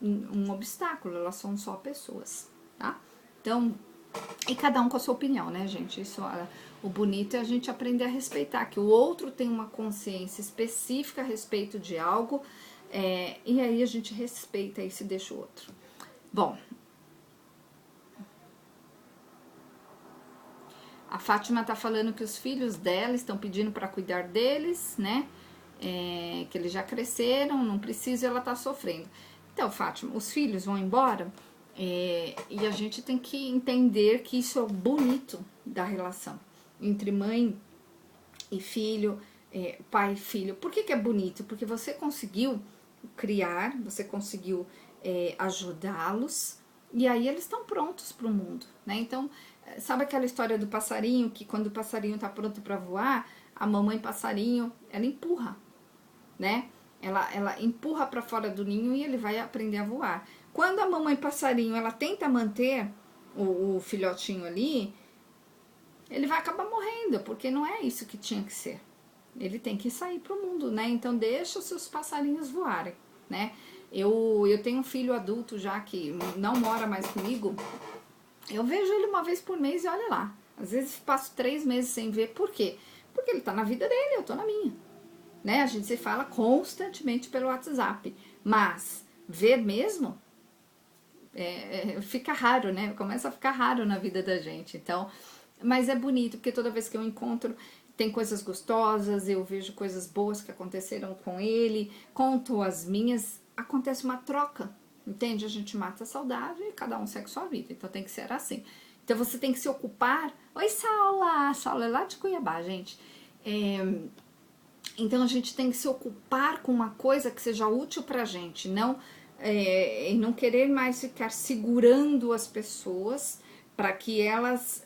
um obstáculo, elas são só pessoas, tá? Então, e cada um com a sua opinião, né, gente? Isso, o bonito é a gente aprender a respeitar, que o outro tem uma consciência específica a respeito de algo, e aí a gente respeita isso e deixa o outro. Bom, a Fátima tá falando que os filhos dela estão pedindo para cuidar deles, né? Que eles já cresceram, não precisa, ela tá sofrendo. Então, Fátima, os filhos vão embora, e a gente tem que entender que isso é o bonito da relação entre mãe e filho, pai e filho. Por que é bonito? Porque você conseguiu criar, você conseguiu ajudá-los, e aí eles estão prontos para o mundo, né? Então, sabe aquela história do passarinho, que quando o passarinho está pronto para voar, a mamãe passarinho, ela empurra, né? Ela empurra para fora do ninho e ele vai aprender a voar. Quando a mamãe passarinho, ela tenta manter o filhotinho ali, ele vai acabar morrendo, porque não é isso que tinha que ser. Ele tem que sair pro mundo, né? Então deixa os seus passarinhos voarem, né? Eu tenho um filho adulto já que não mora mais comigo. Eu vejo ele uma vez por mês e olha lá. Às vezes passo 3 meses sem ver. Por quê? Porque ele tá na vida dele, eu tô na minha. Né? A gente se fala constantemente pelo WhatsApp. Mas ver mesmo fica raro, né? Começa a ficar raro na vida da gente. Então, mas é bonito, porque toda vez que eu encontro, tem coisas gostosas, eu vejo coisas boas que aconteceram com ele, conto as minhas, acontece uma troca, entende? A gente mata a saudade e cada um segue sua vida, então tem que ser assim. Então você tem que se ocupar. Oi, Saula! Saula é lá de Cuiabá, gente. Então a gente tem que se ocupar com uma coisa que seja útil pra gente, não querer mais ficar segurando as pessoas para que elas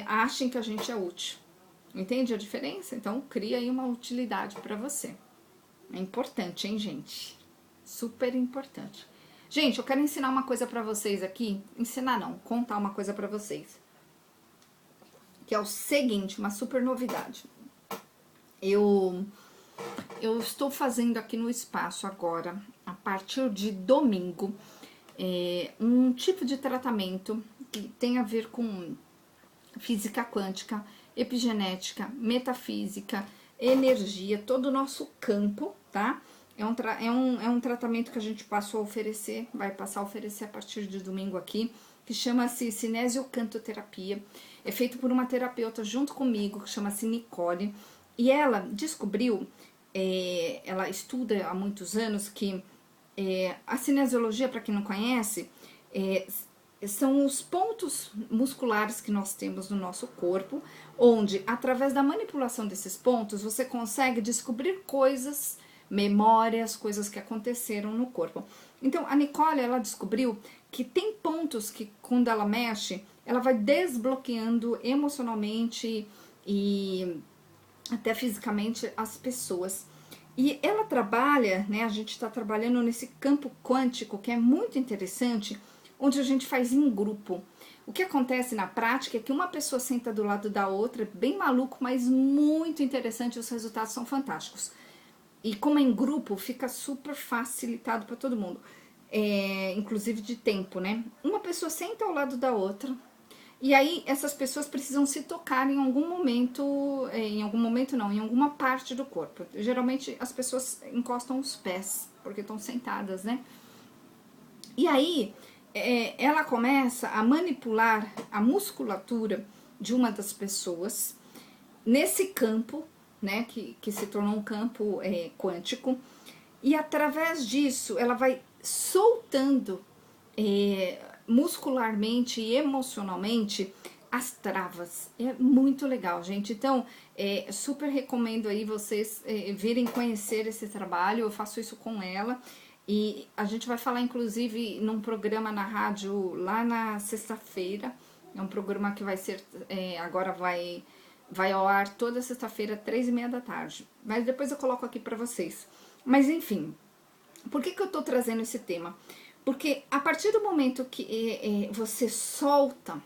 achem que a gente é útil. Entende a diferença? Então, cria aí uma utilidade para você. É importante, hein, gente? Super importante. Gente, eu quero ensinar uma coisa para vocês aqui. Ensinar não, contar uma coisa para vocês. Que é o seguinte, uma super novidade. Eu estou fazendo aqui no espaço agora, a partir de domingo, um tipo de tratamento que tem a ver com física quântica, epigenética, metafísica, energia, todo o nosso campo, tá? É um tratamento que a gente passou a oferecer, vai passar a oferecer a partir de domingo aqui, que chama-se cinesiocantoterapia. É feito por uma terapeuta junto comigo, que chama-se Nicole, e ela descobriu, ela estuda há muitos anos, que a cinesiologia, para quem não conhece, são os pontos musculares que nós temos no nosso corpo, onde, através da manipulação desses pontos, você consegue descobrir coisas, memórias, coisas que aconteceram no corpo. Então, a Nicole, ela descobriu que tem pontos que, quando ela mexe, ela vai desbloqueando emocionalmente e até fisicamente as pessoas. E ela trabalha, né, a gente está trabalhando nesse campo quântico, que é muito interessante, onde a gente faz em grupo. O que acontece na prática é que uma pessoa senta do lado da outra, bem maluco, mas muito interessante, os resultados são fantásticos. E como é em grupo, fica super facilitado para todo mundo, inclusive de tempo, né? Uma pessoa senta ao lado da outra, e aí essas pessoas precisam se tocar em algum momento, em alguma parte do corpo. Geralmente as pessoas encostam os pés, porque estão sentadas, né? E aí ela começa a manipular a musculatura de uma das pessoas nesse campo, né, que se tornou um campo quântico, e através disso ela vai soltando muscularmente e emocionalmente as travas. É muito legal, gente. Então, super recomendo aí vocês virem conhecer esse trabalho. Eu faço isso com ela. E a gente vai falar, inclusive, num programa na rádio lá na sexta-feira. É um programa que vai ser, agora vai ao ar toda sexta-feira, 3h30 da tarde. Mas depois eu coloco aqui pra vocês. Mas, enfim, por que eu tô trazendo esse tema? Porque a partir do momento que você solta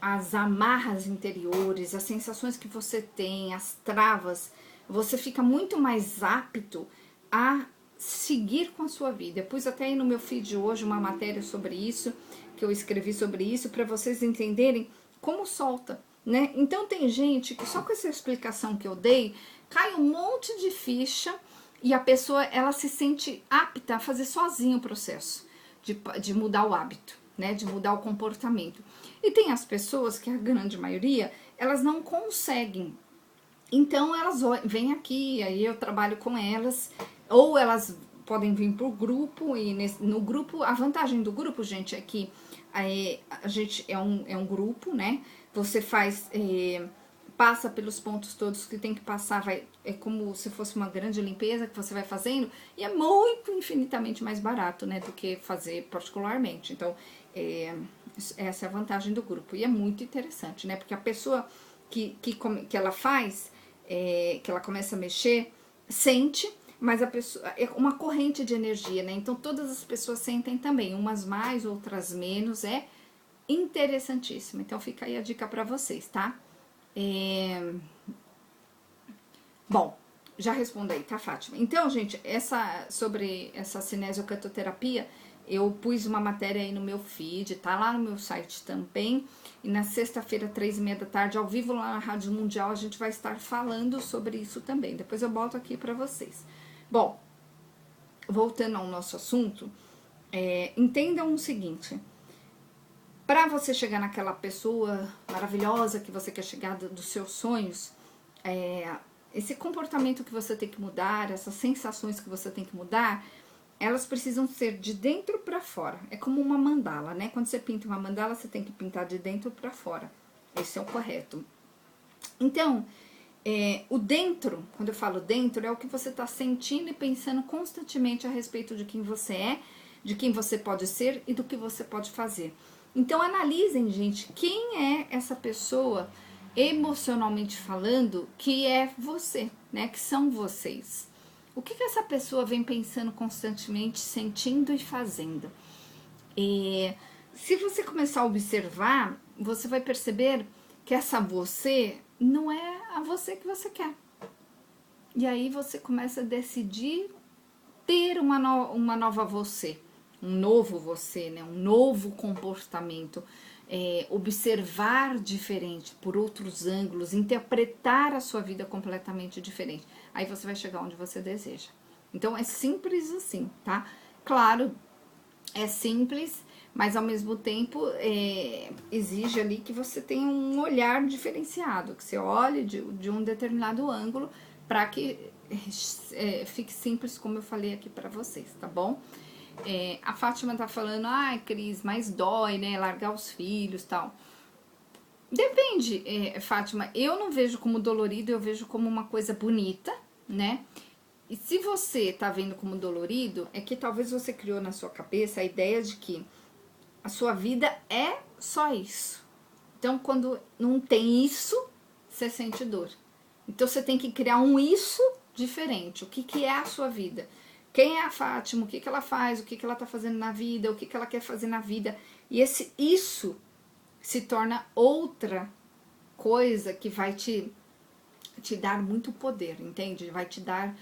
as amarras interiores, as sensações que você tem, as travas, você fica muito mais apto a seguir com a sua vida. Eu pus até aí no meu feed hoje uma matéria sobre isso, que eu escrevi sobre isso, para vocês entenderem como solta, né? Então tem gente que só com essa explicação que eu dei, cai um monte de ficha e a pessoa, ela se sente apta a fazer sozinha o processo de mudar o hábito, né? De mudar o comportamento. E tem as pessoas, que a grande maioria, elas não conseguem. Então elas vêm aqui, aí eu trabalho com elas, ou elas podem vir pro grupo, e no grupo, a vantagem do grupo, gente, é que a gente é um grupo, né? Você faz, passa pelos pontos todos que tem que passar, é como se fosse uma grande limpeza que você vai fazendo, e é muito, infinitamente mais barato, né, do que fazer particularmente. Então, essa é a vantagem do grupo, e é muito interessante, né? Porque a pessoa que ela faz, que ela começa a mexer, sente, mas a pessoa é uma corrente de energia, né? Então todas as pessoas sentem também, umas mais, outras menos, é interessantíssimo. Então fica aí a dica para vocês, tá? Bom, já respondo aí, tá, Fátima? Então, gente, sobre essa cinesiocantoterapia, eu pus uma matéria aí no meu feed, tá lá no meu site também. E na sexta-feira, 3h30 da tarde, ao vivo lá na Rádio Mundial, a gente vai estar falando sobre isso também. Depois eu boto aqui para vocês. Bom, voltando ao nosso assunto, entendam o seguinte: para você chegar naquela pessoa maravilhosa que você quer chegar dos seus sonhos, esse comportamento que você tem que mudar, essas sensações que você tem que mudar, elas precisam ser de dentro para fora. É como uma mandala, né? Quando você pinta uma mandala, você tem que pintar de dentro para fora. Esse é o correto. Então, o dentro, quando eu falo dentro, é o que você está sentindo e pensando constantemente a respeito de quem você é, de quem você pode ser e do que você pode fazer. Então, analisem, gente, quem é essa pessoa, emocionalmente falando, que é você, né? Que são vocês. O que essa pessoa vem pensando constantemente, sentindo e fazendo? Se você começar a observar, você vai perceber que essa você não é a você que você quer. E aí você começa a decidir ter uma nova você, um novo você, né? Um novo comportamento, observar diferente, por outros ângulos, interpretar a sua vida completamente diferente. Aí você vai chegar onde você deseja. Então é simples assim, tá? Claro, é simples, mas ao mesmo tempo exige ali que você tenha um olhar diferenciado, que você olhe de um determinado ângulo para que fique simples, como eu falei aqui para vocês, tá bom? A Fátima tá falando, ai, Cris, mas dói, né, largar os filhos e tal. Depende, Fátima, eu não vejo como dolorido, eu vejo como uma coisa bonita, né? E se você tá vendo como dolorido, é que talvez você criou na sua cabeça a ideia de que a sua vida é só isso. Então, quando não tem isso, você sente dor. Então, você tem que criar um isso diferente. O que é a sua vida? Quem é a Fátima? O que ela faz? O que ela tá fazendo na vida? O que ela quer fazer na vida? E esse isso se torna outra coisa que vai te dar muito poder, entende? Vai te dar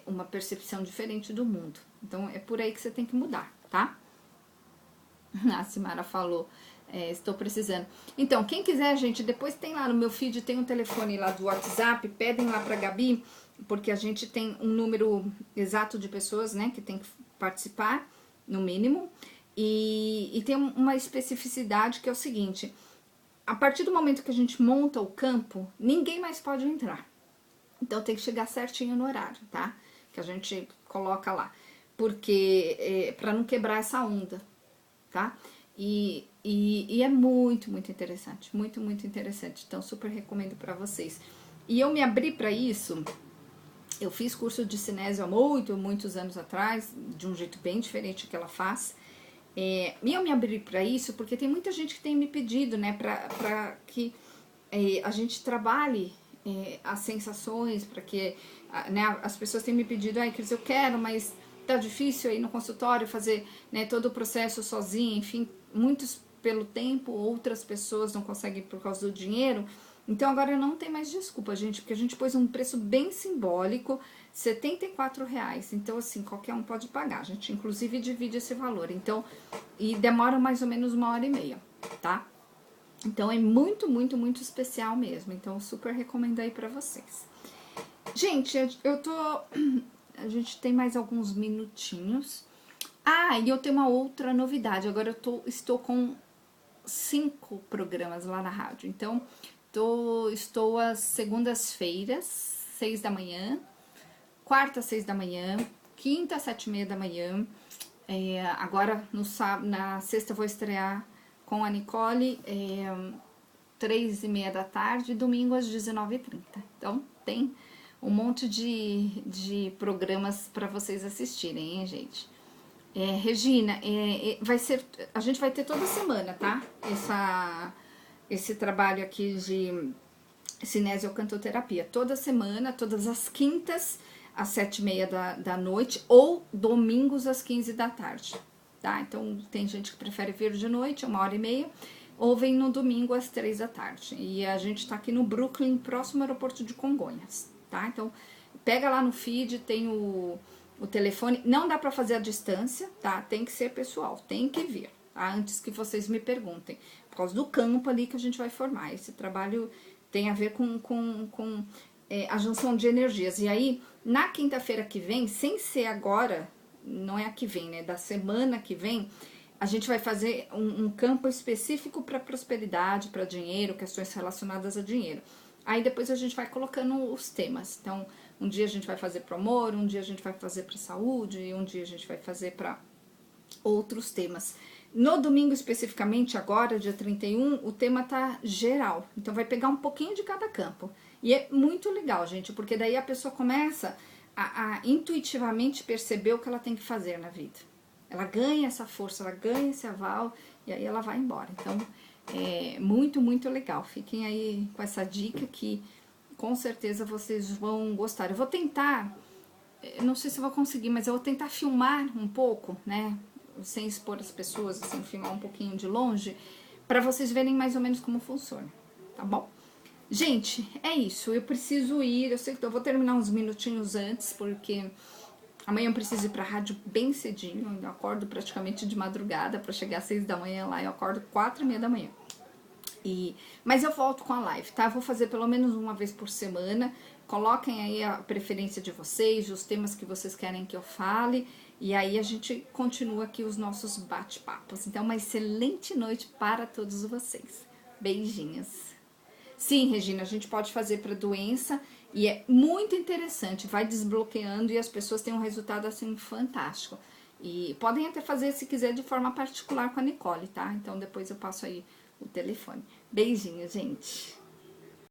uma percepção diferente do mundo. Então, é por aí que você tem que mudar, tá? A Simara falou, estou precisando. Então, quem quiser, gente, depois tem lá no meu feed, tem um telefone lá do WhatsApp, pedem lá pra Gabi, porque a gente tem um número exato de pessoas, né, que tem que participar, no mínimo, e tem uma especificidade que é o seguinte: a partir do momento que a gente monta o campo, ninguém mais pode entrar. Então tem que chegar certinho no horário, tá? Que a gente coloca lá. Porque, pra não quebrar essa onda, tá? E é muito, muito interessante. Muito, muito interessante. Então super recomendo pra vocês. E eu me abri pra isso. Eu fiz curso de cinésio há muitos anos atrás, de um jeito bem diferente que ela faz. E eu me abri para isso porque tem muita gente que tem me pedido, né, para que a gente trabalhe as sensações, para que, né, as pessoas têm me pedido, ai, Cris, eu quero, mas tá difícil aí no consultório fazer, né, todo o processo sozinha, enfim, muitos pelo tempo, outras pessoas não conseguem por causa do dinheiro. Então agora não tem mais desculpa, gente, porque a gente pôs um preço bem simbólico, R$ 74. Então, assim, qualquer um pode pagar. A gente, inclusive, divide esse valor. Então, e demora mais ou menos 1h30, tá? Então, é muito, muito, muito especial mesmo. Então, super recomendo aí pra vocês. Gente, a gente tem mais alguns minutinhos. Ah, e eu tenho uma outra novidade. Agora estou com 5 programas lá na rádio. Então, estou às segundas-feiras, 6 da manhã, quarta, 6 da manhã, quinta, 7h30 da manhã. Agora, na sexta, vou estrear com a Nicole, 3h30 da tarde, domingo às 19h30. Então, tem um monte de programas para vocês assistirem, hein, gente? Regina, a gente vai ter toda semana, tá? Esse trabalho aqui de cinesiocantoterapia. Toda semana, todas as quintas, às 7h30 da noite, ou domingos às 15 da tarde, tá? Então, tem gente que prefere vir de noite, 1h30, ou vem no domingo às 3 da tarde. E a gente tá aqui no Brooklyn, próximo ao aeroporto de Congonhas, tá? Então, pega lá no feed, tem o telefone. Não dá pra fazer à distância, tá? Tem que ser pessoal, tem que vir, tá? Antes que vocês me perguntem. Por causa do campo ali que a gente vai formar. Esse trabalho tem a ver com a junção de energias. E aí, na quinta-feira que vem, sem ser agora, não é a que vem, né? Da semana que vem, a gente vai fazer um campo específico para prosperidade, para dinheiro, questões relacionadas a dinheiro. Aí depois a gente vai colocando os temas. Então, um dia a gente vai fazer para amor, um dia a gente vai fazer para saúde, um dia a gente vai fazer para outros temas. No domingo especificamente, agora, dia 31, o tema tá geral. Então vai pegar um pouquinho de cada campo. E é muito legal, gente, porque daí a pessoa começa a intuitivamente perceber o que ela tem que fazer na vida. Ela ganha essa força, ela ganha esse aval e aí ela vai embora. Então, é muito, muito legal. Fiquem aí com essa dica que com certeza vocês vão gostar. Eu vou tentar, não sei se eu vou conseguir, mas eu vou tentar filmar um pouco, né? Sem expor as pessoas, assim, filmar um pouquinho de longe, para vocês verem mais ou menos como funciona, tá bom? Gente, é isso, eu preciso ir, eu sei que eu vou terminar uns minutinhos antes, porque amanhã eu preciso ir pra rádio bem cedinho, eu acordo praticamente de madrugada, para chegar às 6 da manhã lá, eu acordo 4h30 da manhã. Mas eu volto com a live, tá? Vou fazer pelo menos uma vez por semana. Coloquem aí a preferência de vocês, os temas que vocês querem que eu fale. E aí a gente continua aqui os nossos bate-papos. Então, uma excelente noite para todos vocês. Beijinhos. Sim, Regina, a gente pode fazer para doença e é muito interessante. Vai desbloqueando e as pessoas têm um resultado assim fantástico. E podem até fazer, se quiser, de forma particular com a Nicole, tá? Então, depois eu passo aí o telefone. Beijinho, gente.